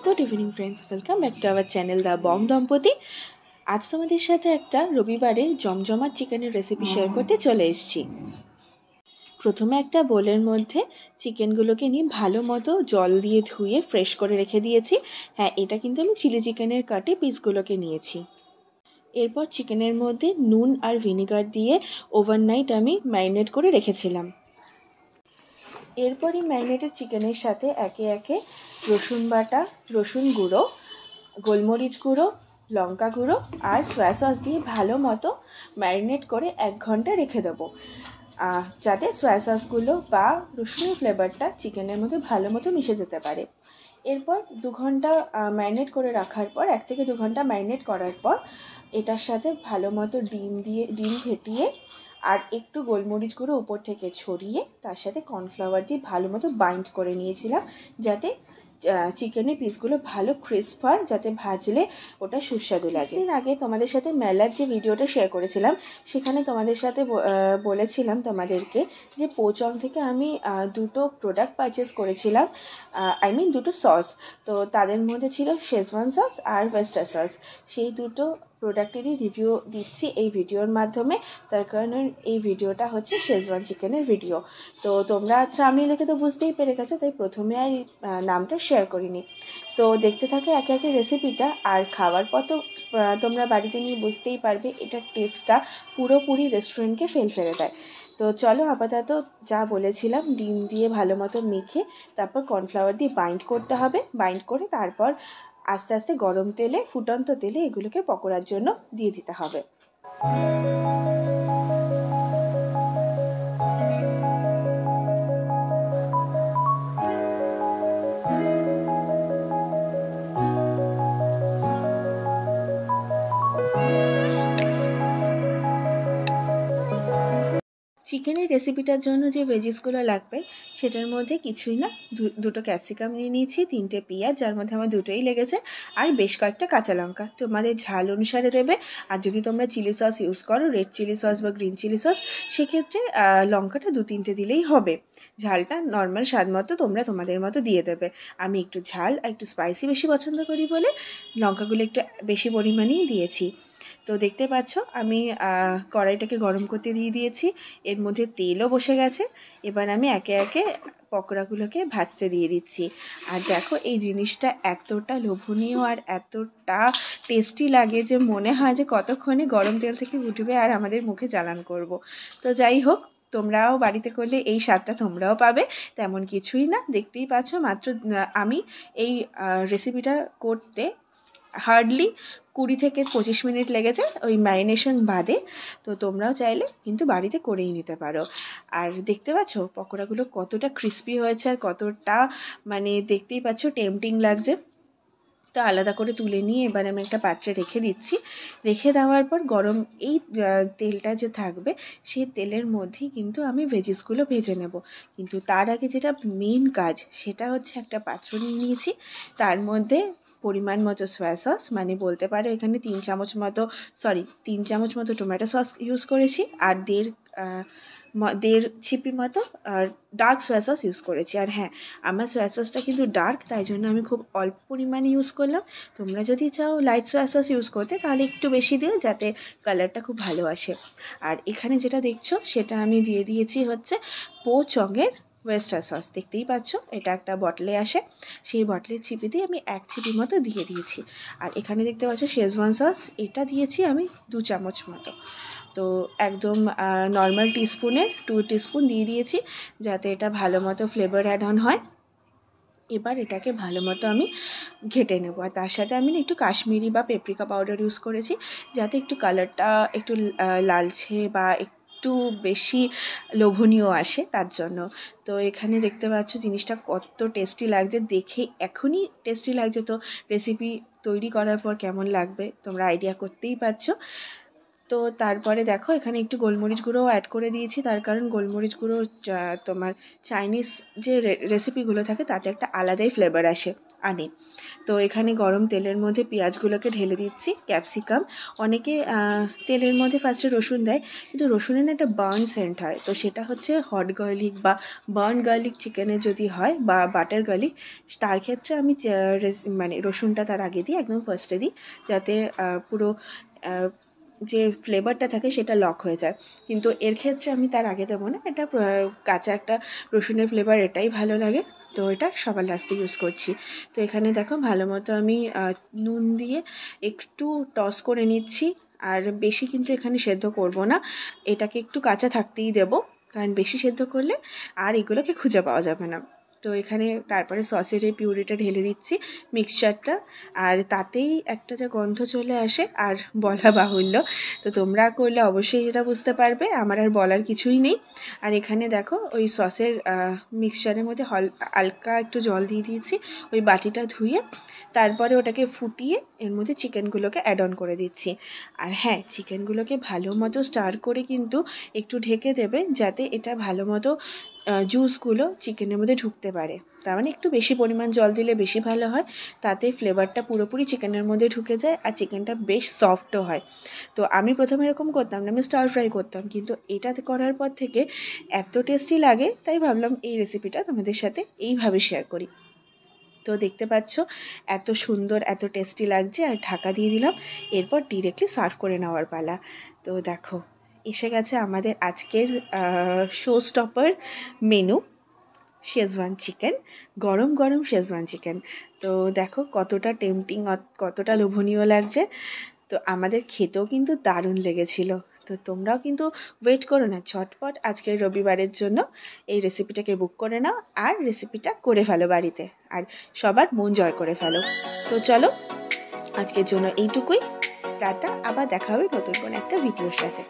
Good evening friends, welcome back to our channel the बॉम दंपति। आज तुम्हारे साथे एक रविवारे जमजमा चिकेन रेसिपि शेयर करते चले एसेछि। प्रथमे एक बोलेर मध्य चिकेनगुलोके निये भालो मतो जल दिए धुए फ्रेश करे रेखे दिएछि। हाँ, एटा किन्तु आमि चिली चिकेनेर काटे पिसगुलोके निएछि। एरपर चिकेनेर मध्य नुन और विनेगार दिए ओभारनाइट आमि मैरिनेट करे रेखेछिलाम। एरपर मैरिनेटेड चिकेनेर साथे एके एके रसुन बाटा, रसुन गुड़ो, गोलमरिच गुड़ो, लंका गुड़ो और सोया सस दिए भालो मतो मैरिनेट करे 1 घंटा रेखे देबो, जाते सोया ससगुलो बा रसुनेर फ्लेवरटा चिकेनेर मধ্যে भालो मतो मिशे जेते पारे। एरपर 2 घंटा मैरिनेट करे राखार पर 1 থেকে 2 घंटा मैरिनेट करार पर एटार साथे भालो मतो डिम फेटिए और एकटू गोलमरिच गुड़ो ऊपर थेके छड़िए तार साथे कर्नफ्लावर दिए भालो मतो बाइंड करे निएछिलाम, जाते चिकेनेर पिसगुलो भालो क्रिस्प हय, जाते भाजले ओटा सुस्वादु लागे। কিছুদিন आगे তোমাদের সাথে মেলার যে ভিডিওটা শেয়ার করেছিলাম সেখানে তোমাদের সাথে বলেছিলাম তোমাদেরকে যে পোচং থেকে আমি দুটো প্রোডাক্ট পারচেজ করেছিলাম, আই মিন দুটো সস। তো তাদের মধ্যে ছিল শেজওয়ান সস আর ওয়েস্টার সস। সেই দুটো প্রোডাক্টেরই রিভিউ দিচ্ছি এই ভিডিওর মাধ্যমে, তার কারণে এই ভিডিওটা হচ্ছে শেজওয়ান চিকেনের ভিডিও। তো তোমরা থাম্বনেল দেখে তো বুঝতেই পেরে গেছো, তাই প্রথমে আর নামটা শেয়ার করিনি। তো দেখতে থাকে একে একে রেসিপিটা, আর খাওয়ার পর তো তোমরা বাড়িতে নিয়ে বুঝতেই পারবে এটার টেস্টটা পুরোপুরি রেস্টুরেন্টকে ফেলে দেয়। তো চলো আপাতত যা বলেছিলাম ডিম দিয়ে ভালো মতো মেখে তারপর কর্নফ্লাওয়ার দিয়ে বাইন্ড করতে হবে। বাইন্ড করে তারপর আস্তে আস্তে গরম তেলে, ফুটন্ত তেলে এগুলোকে পকোড়ার জন্য দিয়ে দিতে হবে। চিকেনের রেসিপিটার জন্য যে ভেজিসগুলো লাগবে সেটার মধ্যে কিছুই না, দুটো ক্যাপসিকাম নিয়ে নিয়েছি, 3টে পেঁয়াজ যার মধ্যে আমার দুটোই লেগেছে, আর বেশ কয়েকটা কাঁচা লঙ্কা। তোমাদের ঝাল অনুসারে দেবে, আর যদি তোমরা চিলি সস ইউজ করো, রেড চিলি সস বা গ্রিন চিলি সস, সেক্ষেত্রে লঙ্কাটা 2-3টে দিলেই হবে। ঝালটা নর্মাল স্বাদ মতো তোমরা তোমাদের মতো দিয়ে দেবে। আমি একটু ঝাল আর একটু স্পাইসি বেশি পছন্দ করি বলে লঙ্কাগুলো একটু বেশি পরিমাণেই দিয়েছি। তো দেখতে পাচ্ছ আমি কড়াইটাকে গরম করতে দিয়ে দিয়েছি, এর মধ্যে তেলও বসে গেছে। এবার আমি একে একে পকোড়াগুলোকে ভাজতে দিয়ে দিচ্ছি। আর দেখো এই জিনিসটা এতটা লোভনীয় আর এতটা টেস্টি লাগে যে মনে হয় যে কতক্ষণে গরম তেল থেকে উঠবে আর আমাদের মুখে চালান করব। তো যাই হোক, তোমরাও বাড়িতে করলে এই স্বাদটা তোমরাও পাবে, তেমন কিছুই না। দেখতেই পাচ্ছ মাত্র আমি এই রেসিপিটা করতে হার্ডলি 20 থেকে 25 মিনিট লেগেছে ওই ম্যারিনেশন বাদে। তো তোমরাও চাইলে কিন্তু বাড়িতে করেই নিতে পারো। আর দেখতে পাচ্ছ পকোড়াগুলো কতটা ক্রিস্পি হয়েছে আর কতটা মানে দেখতেই পাচ্ছ টেম্পটিং লাগছে। তো আলাদা করে তুলে নিয়ে এবার আমি একটা পাত্রে রেখে দিচ্ছি। রেখে দেওয়ার পর গরম এই তেলটা যে থাকবে সেই তেলের মধ্যেই কিন্তু আমি ভেজিসগুলো ভেজে নেব। কিন্তু তার আগে যেটা মেন কাজ সেটা হচ্ছে একটা পাত্র নিয়ে নিয়েছি, তার মধ্যে পরিমাণ মতো সয়া সস, মানে বলতে পারো এখানে 3 চামচ মতো টমেটো সস ইউজ করেছি, আর দেড় ছিপি মতো ডার্ক সয়া সস ইউজ করেছি। আর হ্যাঁ, আমার সয়া সসটা কিন্তু ডার্ক, তাই জন্য আমি খুব অল্প পরিমাণে ইউজ করলাম। তোমরা যদি চাও লাইট সয়া সস ইউজ করতে তাহলে একটু বেশি দিও, যাতে কালারটা খুব ভালো আসে। আর এখানে যেটা দেখছো সেটা আমি দিয়ে দিয়েছি হচ্ছে পোচংয়ের ওয়েস্টার সস। দেখতেই পাচ্ছ এটা একটা বটলে আসে, সেই বটলের ছিপি দিয়ে আমি 1 ছিপি মতো দিয়ে দিয়েছি। আর এখানে দেখতে পাচ্ছ শেজওয়ান সস, এটা দিয়েছি আমি 2 চামচ মতো। তো একদম নর্মাল টিস্পুনের 2 টিস্পুন দিয়ে দিয়েছি, যাতে এটা ভালো মতো ফ্লেভার অ্যাড অন হয়। এবার এটাকে ভালো মতো আমি ঘেটে নেব। আর তার সাথে আমি একটু কাশ্মীরি বা পেপরিকা পাউডার ইউজ করেছি, যাতে একটু কালারটা একটু লালচে বা একটু বেশি লোভনীয় আসে তার জন্য। তো এখানে দেখতে পাচ্ছ জিনিসটা কত টেস্টি লাগছে, দেখে এখনই টেস্টি লাগছে, তো রেসিপি তৈরি করার পর কেমন লাগবে তোমরা আইডিয়া করতেই পারছো। তো তারপরে দেখো এখানে একটু গোলমরিচ গুঁড়োও অ্যাড করে দিয়েছি, তার কারণ গোলমরিচ গুঁড়ো তোমার চাইনিজ যে রেসিপিগুলো থাকে তাতে একটা আলাদাই ফ্লেভার আসে। আনে। তো এখানে গরম তেলের মধ্যে পেঁয়াজগুলোকে ঢেলে দিচ্ছি, ক্যাপসিকাম। অনেকে তেলের মধ্যে ফার্স্টে রসুন দেয়, কিন্তু রসুনের না একটা বার্ন সেন্ট হয়, তো সেটা হচ্ছে হট গার্লিক বা বার্ন গার্লিক চিকেনের যদি হয় বা বাটার গার্লিক, তার ক্ষেত্রে আমি মানে রসুনটা তার আগে দিই, একদম ফার্স্টে দিই, যাতে পুরো যে ফ্লেভারটা থাকে সেটা লক হয়ে যায়। কিন্তু এর ক্ষেত্রে আমি তার আগে দেবো না, এটা কাঁচা একটা রসুনের ফ্লেভার, এটাই ভালো লাগে, তো এটা সবার লাস্টে ইউজ করছি। তো এখানে দেখো ভালো মতো আমি নুন দিয়ে একটু টস করে নিচ্ছি, আর বেশি কিন্তু এখানে সেদ্ধ করব না, এটাকে একটু কাঁচা থাকতেই দেবো, কারণ বেশি সেদ্ধ করলে আর এগুলোকে খুঁজে পাওয়া যাবে না। তো এখানে তারপরে সসের এই পিউরিটা ঢেলে দিচ্ছি, মিক্সচারটা, আর তাতেই একটা যে গন্ধ চলে আসে আর বলা বাহুল্য, তো তোমরা করলে অবশ্যই যেটা বুঝতে পারবে, আমার আর বলার কিছুই নেই। আর এখানে দেখো ওই সসের মিক্সচারের মধ্যে হালকা একটু জল দিয়ে দিয়েছি, ওই বাটিটা ধুয়ে, তারপরে ওটাকে ফুটিয়ে এর মধ্যে চিকেনগুলোকে অ্যাড অন করে দিচ্ছি। আর হ্যাঁ, চিকেনগুলোকে ভালো মতো স্টার করে কিন্তু একটু ঢেকে দেবে, যাতে এটা ভালো মতো জুসগুলো চিকেনের মধ্যে ঢুকতে পারে। তার মানে একটু বেশি পরিমাণ জল দিলে বেশি ভালো হয়, তাতে ফ্লেভারটা পুরোপুরি চিকেনের মধ্যে ঢুকে যায় আর চিকেনটা বেশ সফটও হয়। তো আমি প্রথমে এরকম করতাম না, আমি স্টার ফ্রাই করতাম, কিন্তু এটাতে করার পর থেকে এত টেস্টি লাগে, তাই ভাবলাম এই রেসিপিটা তোমাদের সাথে এইভাবে শেয়ার করি। তো দেখতে পাচ্ছ এত সুন্দর, এত টেস্টি লাগছে, আর ঢাকা দিয়ে দিলাম, এরপর ডিরেক্টলি সার্ভ করে নেওয়ার পালা। তো দেখো এসে গেছে আমাদের আজকের show stopper menu, schezwan chicken, গরম গরম শেজওয়ান চিকেন। তো দেখো কতটা টেম্পটিং, কতটা লোভনীয় লাগছে। তো আমাদের খেতেও কিন্তু দারুণ লেগেছিল। তো তোমরাও কিন্তু ওয়েট করো না, ঝটপট আজকের রবিবারের জন্য এই রেসিপিটাকে বুক করে নাও, আর রেসিপিটা করে ফেলো বাড়িতে, আর সবার মন জয় করে ফেলো। তো চলো আজকের জন্য এইটুকুই, টাটা, আবার দেখা হবে নতুন কোনো একটা ভিডিওর সাথে।